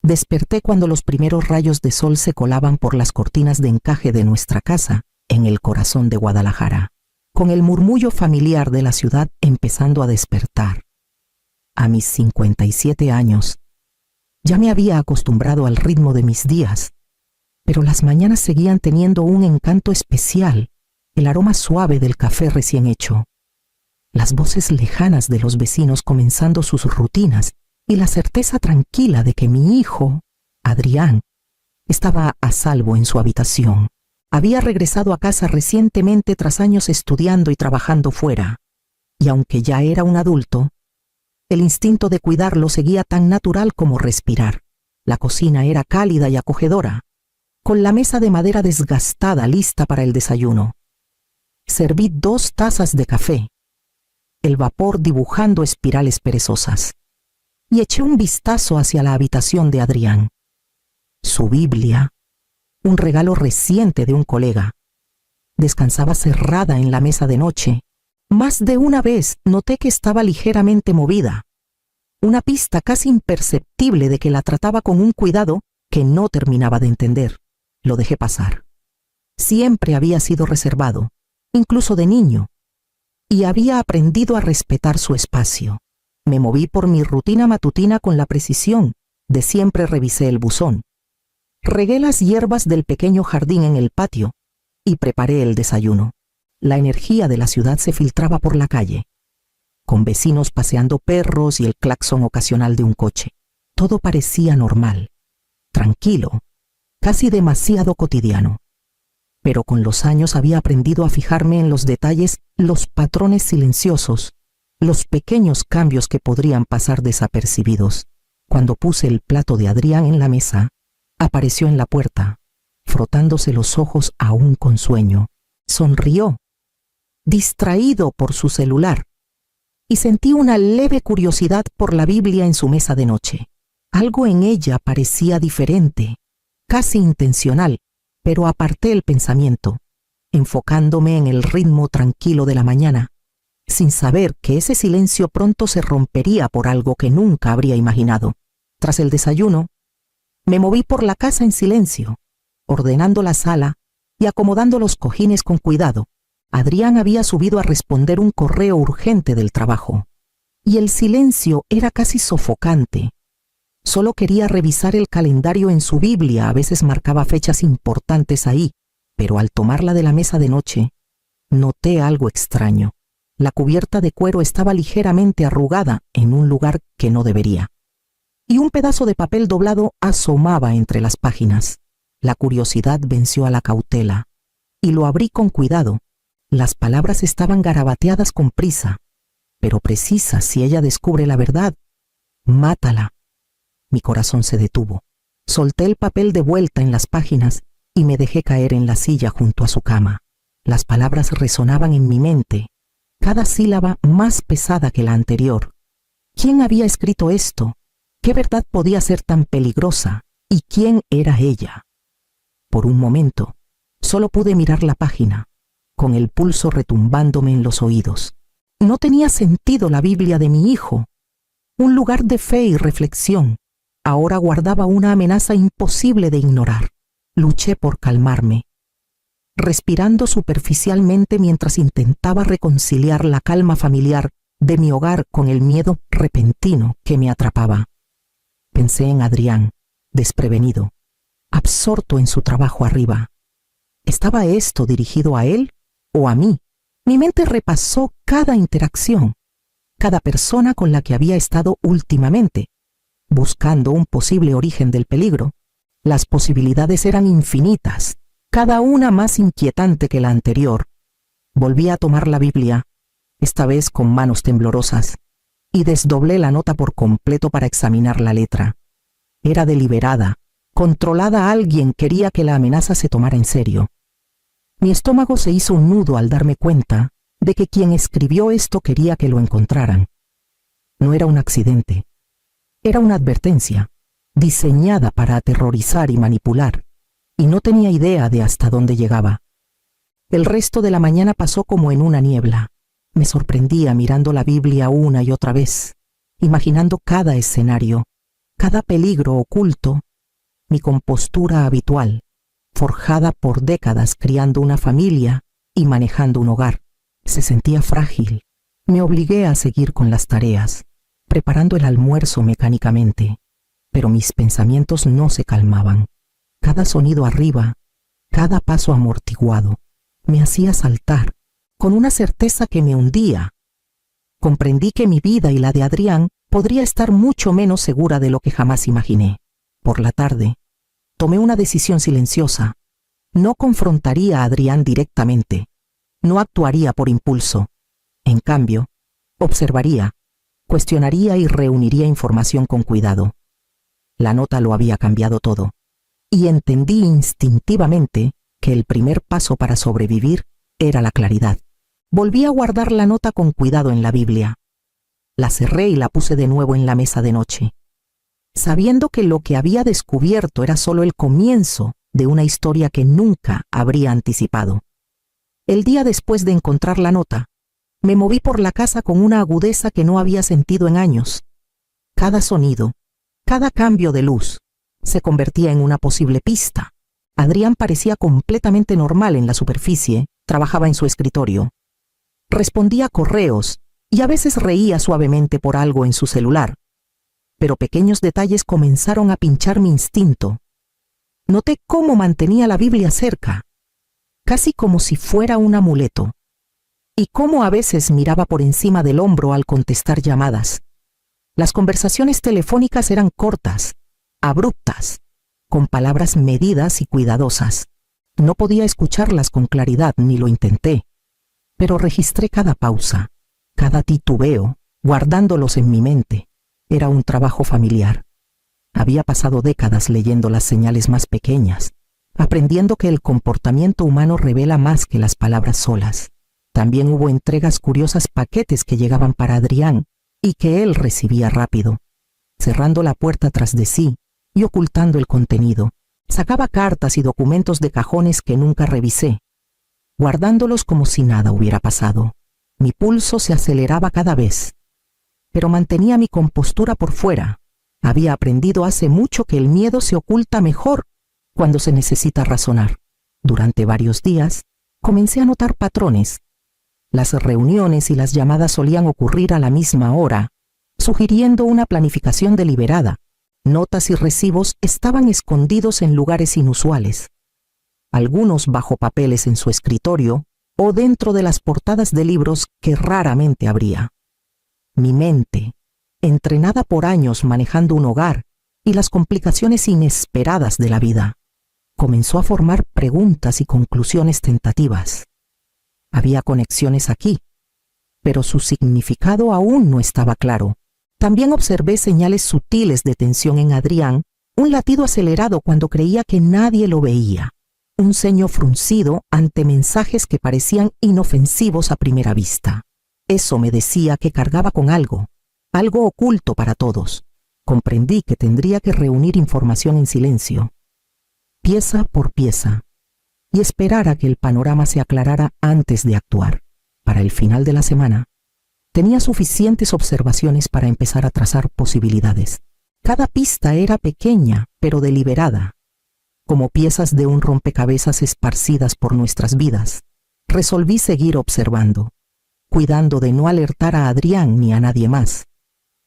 Desperté cuando los primeros rayos de sol se colaban por las cortinas de encaje de nuestra casa en el corazón de Guadalajara, con el murmullo familiar de la ciudad empezando a despertar. A mis 57 años, ya me había acostumbrado al ritmo de mis días, pero las mañanas seguían teniendo un encanto especial, el aroma suave del café recién hecho, las voces lejanas de los vecinos comenzando sus rutinas y la certeza tranquila de que mi hijo, Adrián, estaba a salvo en su habitación. Había regresado a casa recientemente tras años estudiando y trabajando fuera, y aunque ya era un adulto, el instinto de cuidarlo seguía tan natural como respirar. La cocina era cálida y acogedora, con la mesa de madera desgastada lista para el desayuno. Serví 2 tazas de café, el vapor dibujando espirales perezosas, y eché un vistazo hacia la habitación de Adrián. Su Biblia, un regalo reciente de un colega, descansaba cerrada en la mesa de noche. Más de una vez noté que estaba ligeramente movida, una pista casi imperceptible de que la trataba con un cuidado que no terminaba de entender. Lo dejé pasar. Siempre había sido reservado, incluso de niño, y había aprendido a respetar su espacio. Me moví por mi rutina matutina con la precisión de siempre revisé el buzón. Regué las hierbas del pequeño jardín en el patio y preparé el desayuno. La energía de la ciudad se filtraba por la calle, con vecinos paseando perros y el claxon ocasional de un coche. Todo parecía normal, tranquilo, casi demasiado cotidiano. Pero con los años había aprendido a fijarme en los detalles, los patrones silenciosos, los pequeños cambios que podrían pasar desapercibidos. Cuando puse el plato de Adrián en la mesa, apareció en la puerta, frotándose los ojos aún con sueño. Sonrió, distraído por su celular, y sentí una leve curiosidad por la Biblia en su mesa de noche. Algo en ella parecía diferente, casi intencional, pero aparté el pensamiento, enfocándome en el ritmo tranquilo de la mañana, sin saber que ese silencio pronto se rompería por algo que nunca habría imaginado. Tras el desayuno, me moví por la casa en silencio, ordenando la sala y acomodando los cojines con cuidado. Adrián había subido a responder un correo urgente del trabajo, y el silencio era casi sofocante. Solo quería revisar el calendario en su Biblia, a veces marcaba fechas importantes ahí, pero al tomarla de la mesa de noche, noté algo extraño. La cubierta de cuero estaba ligeramente arrugada en un lugar que no debería, y un pedazo de papel doblado asomaba entre las páginas. La curiosidad venció a la cautela, y lo abrí con cuidado. Las palabras estaban garabateadas con prisa, pero precisas. Si ella descubre la verdad, mátala. Mi corazón se detuvo. Solté el papel de vuelta en las páginas y me dejé caer en la silla junto a su cama. Las palabras resonaban en mi mente, cada sílaba más pesada que la anterior. ¿Quién había escrito esto? ¿Qué verdad podía ser tan peligrosa? ¿Y quién era ella? Por un momento, solo pude mirar la página, con el pulso retumbándome en los oídos. No tenía sentido la Biblia de mi hijo. Un lugar de fe y reflexión. Ahora guardaba una amenaza imposible de ignorar. Luché por calmarme, respirando superficialmente mientras intentaba reconciliar la calma familiar de mi hogar con el miedo repentino que me atrapaba. Pensé en Adrián, desprevenido, absorto en su trabajo arriba. ¿Estaba esto dirigido a él o a mí? Mi mente repasó cada interacción, cada persona con la que había estado últimamente, buscando un posible origen del peligro. Las posibilidades eran infinitas, cada una más inquietante que la anterior. Volví a tomar la Biblia, esta vez con manos temblorosas, y desdoblé la nota por completo para examinar la letra. Era deliberada, controlada. Alguien quería que la amenaza se tomara en serio. Mi estómago se hizo un nudo al darme cuenta de que quien escribió esto quería que lo encontraran. No era un accidente, era una advertencia, diseñada para aterrorizar y manipular, y no tenía idea de hasta dónde llegaba. El resto de la mañana pasó como en una niebla. Me sorprendía mirando la Biblia una y otra vez, imaginando cada escenario, cada peligro oculto, mi compostura habitual, forjada por décadas criando una familia y manejando un hogar, se sentía frágil. Me obligué a seguir con las tareas, preparando el almuerzo mecánicamente, pero mis pensamientos no se calmaban. Cada sonido arriba, cada paso amortiguado, me hacía saltar, con una certeza que me hundía. Comprendí que mi vida y la de Adrián podría estar mucho menos segura de lo que jamás imaginé. Por la tarde, tomé una decisión silenciosa. No confrontaría a Adrián directamente. No actuaría por impulso. En cambio, observaría, cuestionaría y reuniría información con cuidado. La nota lo había cambiado todo, y entendí instintivamente que el primer paso para sobrevivir era la claridad. Volví a guardar la nota con cuidado en la Biblia. La cerré y la puse de nuevo en la mesa de noche, sabiendo que lo que había descubierto era solo el comienzo de una historia que nunca habría anticipado. El día después de encontrar la nota, me moví por la casa con una agudeza que no había sentido en años. Cada sonido, cada cambio de luz, se convertía en una posible pista. Adrián parecía completamente normal en la superficie, trabajaba en su escritorio. Respondía a correos y a veces reía suavemente por algo en su celular. Pero pequeños detalles comenzaron a pinchar mi instinto. Noté cómo mantenía la Biblia cerca, casi como si fuera un amuleto, y cómo a veces miraba por encima del hombro al contestar llamadas. Las conversaciones telefónicas eran cortas, abruptas, con palabras medidas y cuidadosas. No podía escucharlas con claridad, ni lo intenté, pero registré cada pausa, cada titubeo, guardándolos en mi mente. Era un trabajo familiar. Había pasado décadas leyendo las señales más pequeñas, aprendiendo que el comportamiento humano revela más que las palabras solas. También hubo entregas curiosas, paquetes que llegaban para Adrián y que él recibía rápido. Cerrando la puerta tras de sí y ocultando el contenido, sacaba cartas y documentos de cajones que nunca revisé, guardándolos como si nada hubiera pasado. Mi pulso se aceleraba cada vez, pero mantenía mi compostura por fuera. Había aprendido hace mucho que el miedo se oculta mejor cuando se necesita razonar. Durante varios días, comencé a notar patrones. Las reuniones y las llamadas solían ocurrir a la misma hora, sugiriendo una planificación deliberada. Notas y recibos estaban escondidos en lugares inusuales, algunos bajo papeles en su escritorio o dentro de las portadas de libros que raramente abría. Mi mente, entrenada por años manejando un hogar y las complicaciones inesperadas de la vida, comenzó a formar preguntas y conclusiones tentativas. Había conexiones aquí, pero su significado aún no estaba claro. También observé señales sutiles de tensión en Adrián, un latido acelerado cuando creía que nadie lo veía, un ceño fruncido ante mensajes que parecían inofensivos a primera vista. Eso me decía que cargaba con algo oculto para todos. Comprendí que tendría que reunir información en silencio, pieza por pieza, y esperar a que el panorama se aclarara antes de actuar. Para el final de la semana, tenía suficientes observaciones para empezar a trazar posibilidades. Cada pista era pequeña, pero deliberada, como piezas de un rompecabezas esparcidas por nuestras vidas. Resolví seguir observando, cuidando de no alertar a Adrián ni a nadie más,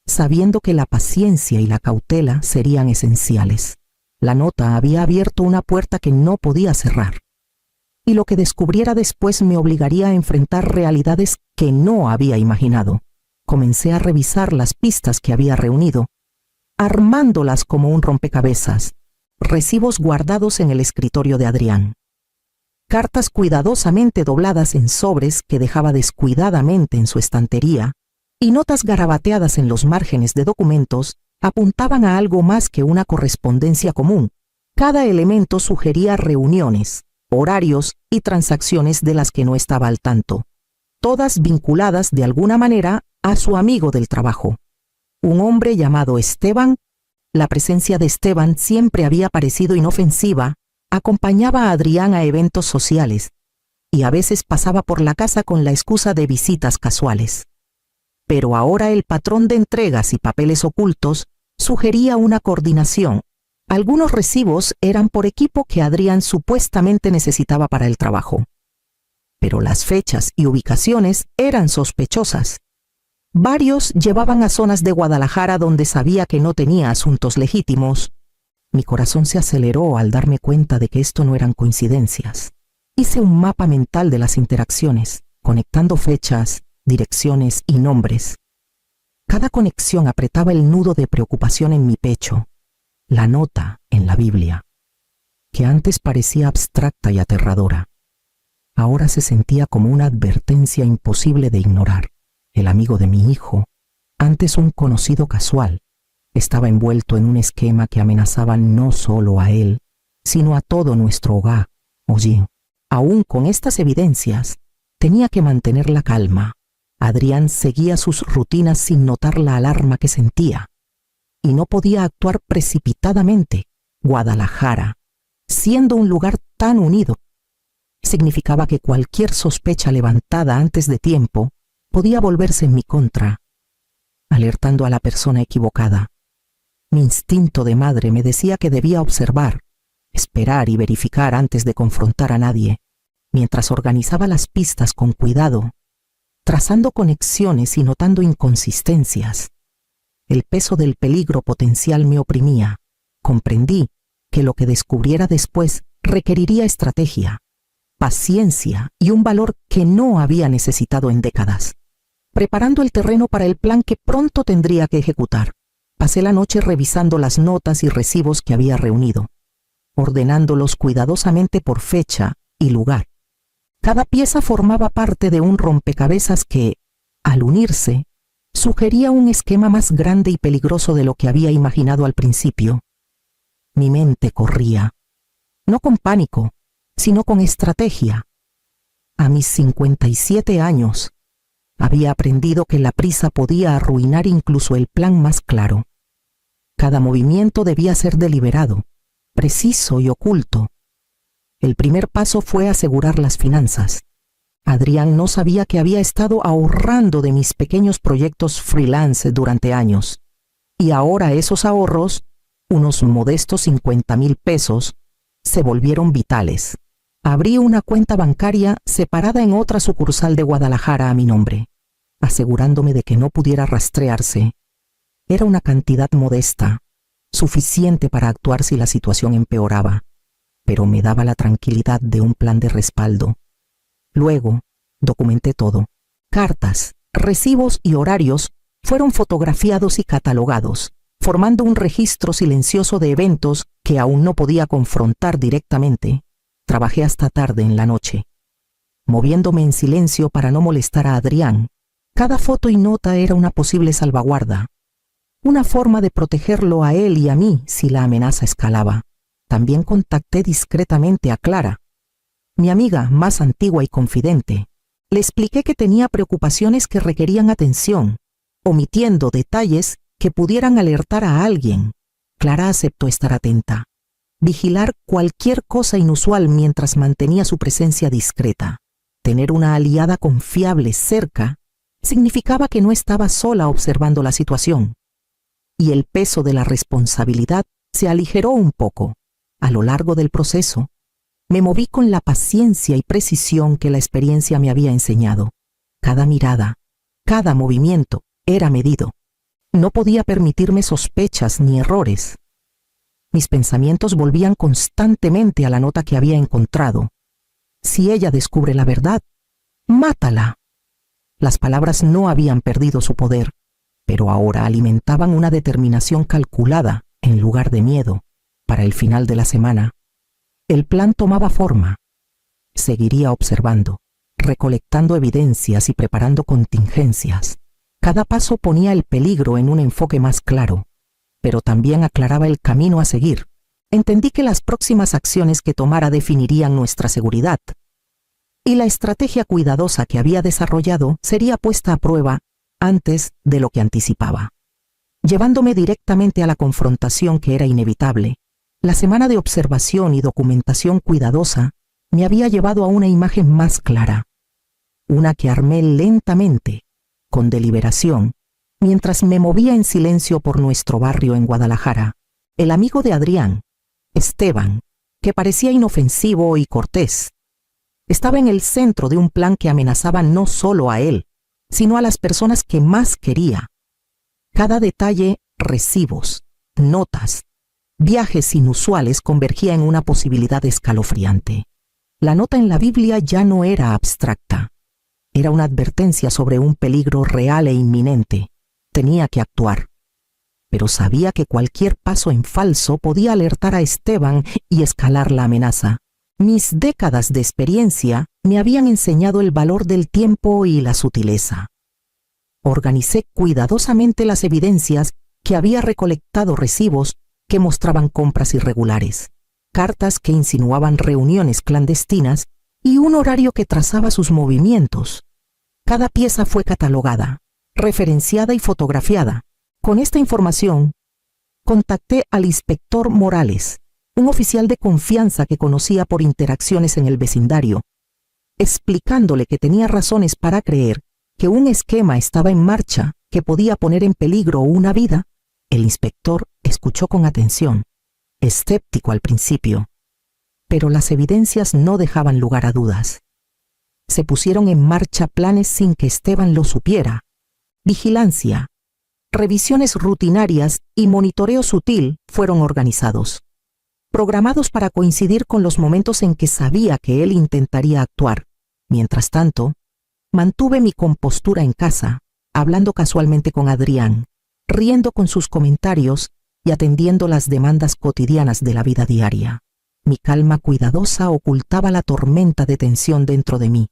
sabiendo que la paciencia y la cautela serían esenciales. La nota había abierto una puerta que no podía cerrar, y lo que descubriera después me obligaría a enfrentar realidades que no había imaginado. Comencé a revisar las pistas que había reunido, armándolas como un rompecabezas, recibos guardados en el escritorio de Adrián, cartas cuidadosamente dobladas en sobres que dejaba descuidadamente en su estantería, y notas garabateadas en los márgenes de documentos apuntaban a algo más que una correspondencia común. Cada elemento sugería reuniones, horarios y transacciones de las que no estaba al tanto, todas vinculadas de alguna manera a su amigo del trabajo, un hombre llamado Esteban. La presencia de Esteban siempre había parecido inofensiva. Acompañaba a Adrián a eventos sociales y a veces pasaba por la casa con la excusa de visitas casuales. Pero ahora el patrón de entregas y papeles ocultos sugería una coordinación. Algunos recibos eran por equipo que Adrián supuestamente necesitaba para el trabajo. Pero las fechas y ubicaciones eran sospechosas. Varios llevaban a zonas de Guadalajara donde sabía que no tenía asuntos legítimos. Mi corazón se aceleró al darme cuenta de que esto no eran coincidencias. Hice un mapa mental de las interacciones, conectando fechas, direcciones y nombres. Cada conexión apretaba el nudo de preocupación en mi pecho. La nota en la Biblia, que antes parecía abstracta y aterradora, ahora se sentía como una advertencia imposible de ignorar. El amigo de mi hijo, antes un conocido casual, estaba envuelto en un esquema que amenazaba no solo a él, sino a todo nuestro hogar. Oye, aún con estas evidencias, tenía que mantener la calma. Adrián seguía sus rutinas sin notar la alarma que sentía, y no podía actuar precipitadamente. Guadalajara, siendo un lugar tan unido, significaba que cualquier sospecha levantada antes de tiempo podía volverse en mi contra, alertando a la persona equivocada. Mi instinto de madre me decía que debía observar, esperar y verificar antes de confrontar a nadie, mientras organizaba las pistas con cuidado, trazando conexiones y notando inconsistencias. El peso del peligro potencial me oprimía. Comprendí que lo que descubriera después requeriría estrategia, paciencia y un valor que no había necesitado en décadas. Preparando el terreno para el plan que pronto tendría que ejecutar, pasé la noche revisando las notas y recibos que había reunido, ordenándolos cuidadosamente por fecha y lugar. Cada pieza formaba parte de un rompecabezas que, al unirse, sugería un esquema más grande y peligroso de lo que había imaginado al principio. Mi mente corría, no con pánico, sino con estrategia. A mis 57 años, había aprendido que la prisa podía arruinar incluso el plan más claro. Cada movimiento debía ser deliberado, preciso y oculto. El primer paso fue asegurar las finanzas. Adrián no sabía que había estado ahorrando de mis pequeños proyectos freelance durante años, y ahora esos ahorros, unos modestos 50,000 pesos, se volvieron vitales. Abrí una cuenta bancaria separada en otra sucursal de Guadalajara a mi nombre, asegurándome de que no pudiera rastrearse. Era una cantidad modesta, suficiente para actuar si la situación empeoraba, pero me daba la tranquilidad de un plan de respaldo. Luego, documenté todo. Cartas, recibos y horarios fueron fotografiados y catalogados, formando un registro silencioso de eventos que aún no podía confrontar directamente. Trabajé hasta tarde en la noche, moviéndome en silencio para no molestar a Adrián. Cada foto y nota era una posible salvaguarda, una forma de protegerlo a él y a mí si la amenaza escalaba. También contacté discretamente a Clara, mi amiga más antigua y confidente. Le expliqué que tenía preocupaciones que requerían atención, omitiendo detalles que pudieran alertar a alguien. Clara aceptó estar atenta, vigilar cualquier cosa inusual mientras mantenía su presencia discreta. Tener una aliada confiable cerca significaba que no estaba sola observando la situación, y el peso de la responsabilidad se aligeró un poco. A lo largo del proceso, me moví con la paciencia y precisión que la experiencia me había enseñado. Cada mirada, cada movimiento era medido. No podía permitirme sospechas ni errores. Mis pensamientos volvían constantemente a la nota que había encontrado. Si ella descubre la verdad, mátala. Las palabras no habían perdido su poder, pero ahora alimentaban una determinación calculada en lugar de miedo. Para el final de la semana, el plan tomaba forma. Seguiría observando, recolectando evidencias y preparando contingencias. Cada paso ponía el peligro en un enfoque más claro, pero también aclaraba el camino a seguir. Entendí que las próximas acciones que tomara definirían nuestra seguridad, y la estrategia cuidadosa que había desarrollado sería puesta a prueba antes de lo que anticipaba, llevándome directamente a la confrontación que era inevitable. La semana de observación y documentación cuidadosa me había llevado a una imagen más clara, una que armé lentamente, con deliberación, Mientras me movía en silencio por nuestro barrio en Guadalajara, el amigo de Adrián, Esteban, que parecía inofensivo y cortés, estaba en el centro de un plan que amenazaba no solo a él, sino a las personas que más quería. Cada detalle, recibos, notas, viajes inusuales convergía en una posibilidad escalofriante. La nota en la Biblia ya no era abstracta. Era una advertencia sobre un peligro real e inminente. Tenía que actuar. Pero sabía que cualquier paso en falso podía alertar a Esteban y escalar la amenaza. Mis décadas de experiencia me habían enseñado el valor del tiempo y la sutileza. Organicé cuidadosamente las evidencias que había recolectado, recibos que mostraban compras irregulares, cartas que insinuaban reuniones clandestinas y un horario que trazaba sus movimientos. Cada pieza fue catalogada, referenciada y fotografiada. Con esta información, contacté al inspector Morales, un oficial de confianza que conocía por interacciones en el vecindario, explicándole que tenía razones para creer que un esquema estaba en marcha que podía poner en peligro una vida. El inspector escuchó con atención, escéptico al principio, pero las evidencias no dejaban lugar a dudas. Se pusieron en marcha planes sin que Esteban lo supiera. Vigilancia, revisiones rutinarias y monitoreo sutil fueron organizados, programados para coincidir con los momentos en que sabía que él intentaría actuar. Mientras tanto, mantuve mi compostura en casa, hablando casualmente con Adrián, riendo con sus comentarios y atendiendo las demandas cotidianas de la vida diaria. Mi calma cuidadosa ocultaba la tormenta de tensión dentro de mí,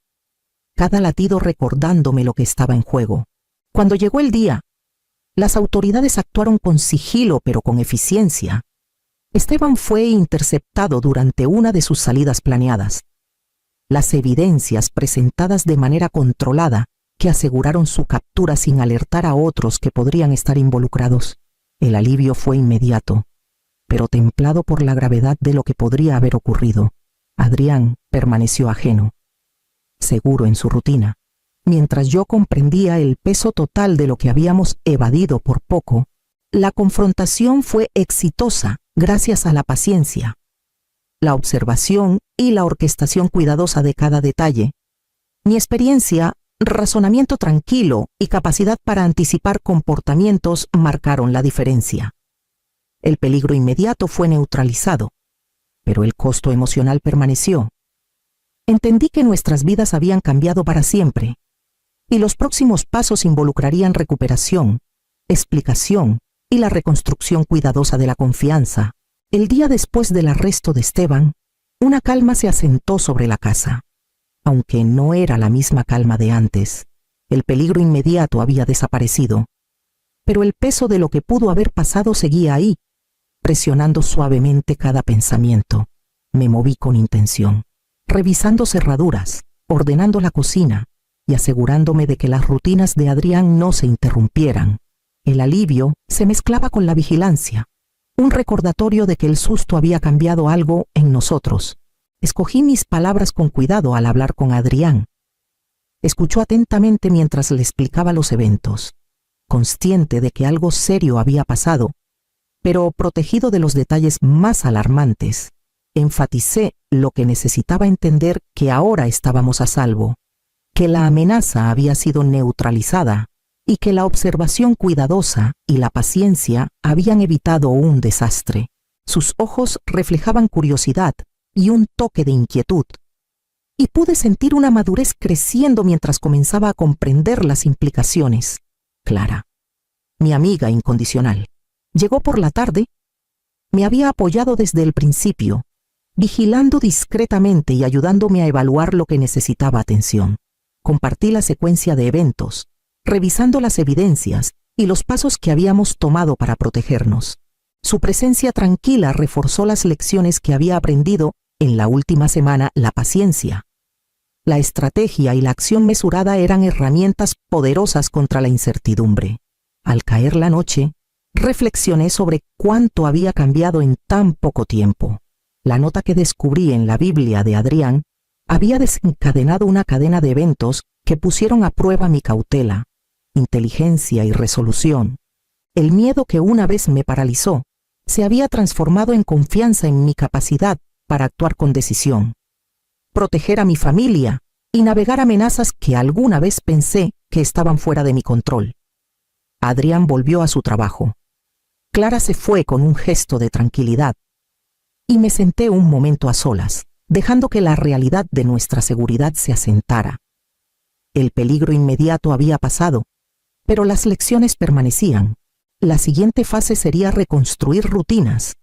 cada latido recordándome lo que estaba en juego. Cuando llegó el día, las autoridades actuaron con sigilo pero con eficiencia. Esteban fue interceptado durante una de sus salidas planeadas. Las evidencias presentadas de manera controlada que aseguraron su captura sin alertar a otros que podrían estar involucrados. El alivio fue inmediato, pero templado por la gravedad de lo que podría haber ocurrido. Adrián permaneció ajeno, seguro en su rutina. Mientras yo comprendía el peso total de lo que habíamos evadido por poco, la confrontación fue exitosa gracias a la paciencia, la observación y la orquestación cuidadosa de cada detalle. Mi experiencia, razonamiento tranquilo y capacidad para anticipar comportamientos marcaron la diferencia. El peligro inmediato fue neutralizado, pero el costo emocional permaneció. Entendí que nuestras vidas habían cambiado para siempre, y los próximos pasos involucrarían recuperación, explicación y la reconstrucción cuidadosa de la confianza. El día después del arresto de Esteban, una calma se asentó sobre la casa. Aunque no era la misma calma de antes, el peligro inmediato había desaparecido, pero el peso de lo que pudo haber pasado seguía ahí, presionando suavemente cada pensamiento. Me moví con intención, revisando cerraduras, ordenando la cocina y asegurándome de que las rutinas de Adrián no se interrumpieran. El alivio se mezclaba con la vigilancia, un recordatorio de que el susto había cambiado algo en nosotros. Escogí mis palabras con cuidado al hablar con Adrián. Escuchó atentamente mientras le explicaba los eventos, consciente de que algo serio había pasado, pero protegido de los detalles más alarmantes. Enfaticé lo que necesitaba entender: que ahora estábamos a salvo, que la amenaza había sido neutralizada y que la observación cuidadosa y la paciencia habían evitado un desastre. Sus ojos reflejaban curiosidad y un toque de inquietud, y pude sentir una madurez creciendo mientras comenzaba a comprender las implicaciones. Clara, mi amiga incondicional, llegó por la tarde. Me había apoyado desde el principio, vigilando discretamente y ayudándome a evaluar lo que necesitaba atención. Compartí la secuencia de eventos, revisando las evidencias y los pasos que habíamos tomado para protegernos. Su presencia tranquila reforzó las lecciones que había aprendido en la última semana. La paciencia, la estrategia y la acción mesurada eran herramientas poderosas contra la incertidumbre. Al caer la noche, reflexioné sobre cuánto había cambiado en tan poco tiempo. La nota que descubrí en la Biblia de Adrián había desencadenado una cadena de eventos que pusieron a prueba mi cautela. inteligencia y resolución. El miedo que una vez me paralizó se había transformado en confianza en mi capacidad para actuar con decisión, proteger a mi familia y navegar amenazas que alguna vez pensé que estaban fuera de mi control. Adrián volvió a su trabajo. Clara se fue con un gesto de tranquilidad y me senté un momento a solas, dejando que la realidad de nuestra seguridad se asentara. El peligro inmediato había pasado, pero las lecciones permanecían. La siguiente fase sería reconstruir rutinas,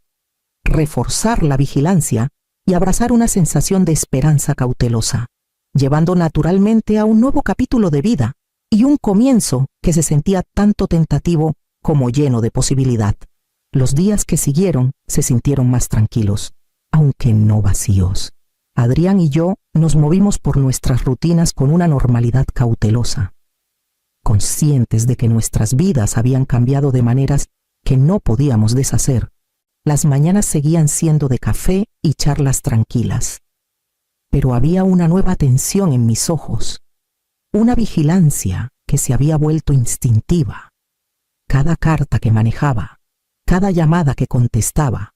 reforzar la vigilancia y abrazar una sensación de esperanza cautelosa, llevando naturalmente a un nuevo capítulo de vida y un comienzo que se sentía tanto tentativo como lleno de posibilidad. Los días que siguieron se sintieron más tranquilos, aunque no vacíos. Adrián y yo nos movimos por nuestras rutinas con una normalidad cautelosa, conscientes de que nuestras vidas habían cambiado de maneras que no podíamos deshacer. Las mañanas seguían siendo de café y charlas tranquilas, pero había una nueva tensión en mis ojos, una vigilancia que se había vuelto instintiva. Cada carta que manejaba, cada llamada que contestaba,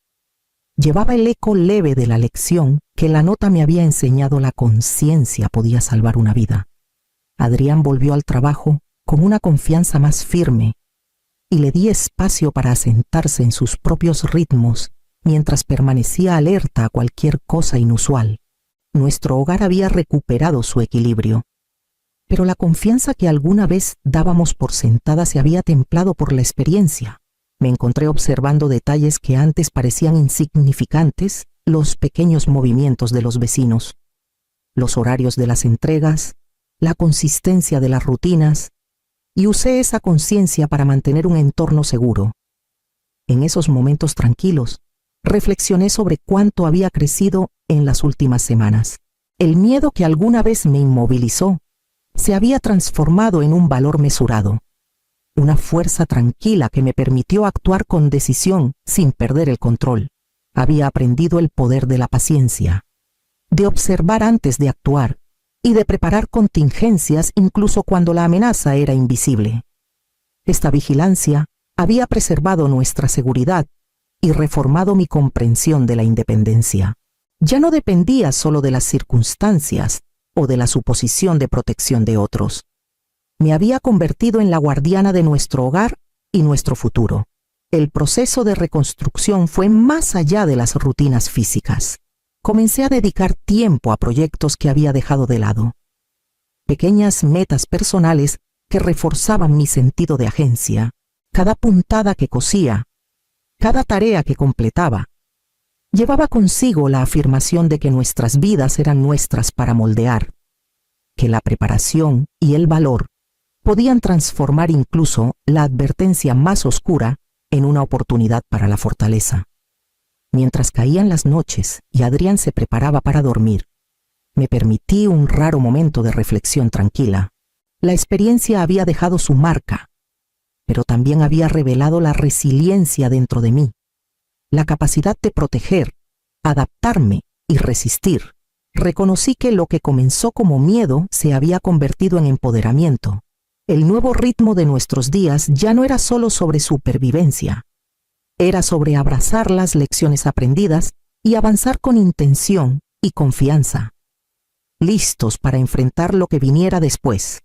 llevaba el eco leve de la lección que la nota me había enseñado: la conciencia podía salvar una vida. Adrián volvió al trabajo con una confianza más firme y le di espacio para asentarse en sus propios ritmos mientras permanecía alerta a cualquier cosa inusual. Nuestro hogar había recuperado su equilibrio, pero la confianza que alguna vez dábamos por sentada se había templado por la experiencia. Me encontré observando detalles que antes parecían insignificantes: los pequeños movimientos de los vecinos, los horarios de las entregas, la consistencia de las rutinas, y usé esa conciencia para mantener un entorno seguro. En esos momentos tranquilos, reflexioné sobre cuánto había crecido en las últimas semanas. El miedo que alguna vez me inmovilizó se había transformado en un valor mesurado, una fuerza tranquila que me permitió actuar con decisión sin perder el control. Había aprendido el poder de la paciencia, de observar antes de actuar y de preparar contingencias incluso cuando la amenaza era invisible. Esta vigilancia había preservado nuestra seguridad y reformado mi comprensión de la independencia. Ya no dependía solo de las circunstancias o de la suposición de protección de otros. Me había convertido en la guardiana de nuestro hogar y nuestro futuro. El proceso de reconstrucción fue más allá de las rutinas físicas. Comencé a dedicar tiempo a proyectos que había dejado de lado. Pequeñas metas personales que reforzaban mi sentido de agencia. Cada puntada que cosía, cada tarea que completaba, llevaba consigo la afirmación de que nuestras vidas eran nuestras para moldear, que la preparación y el valor podían transformar incluso la advertencia más oscura en una oportunidad para la fortaleza. Mientras caían las noches y Adrián se preparaba para dormir, me permití un raro momento de reflexión tranquila. La experiencia había dejado su marca, pero también había revelado la resiliencia dentro de mí, la capacidad de proteger, adaptarme y resistir. Reconocí que lo que comenzó como miedo se había convertido en empoderamiento. El nuevo ritmo de nuestros días ya no era solo sobre supervivencia, era sobre abrazar las lecciones aprendidas y avanzar con intención y confianza, listos para enfrentar lo que viniera después.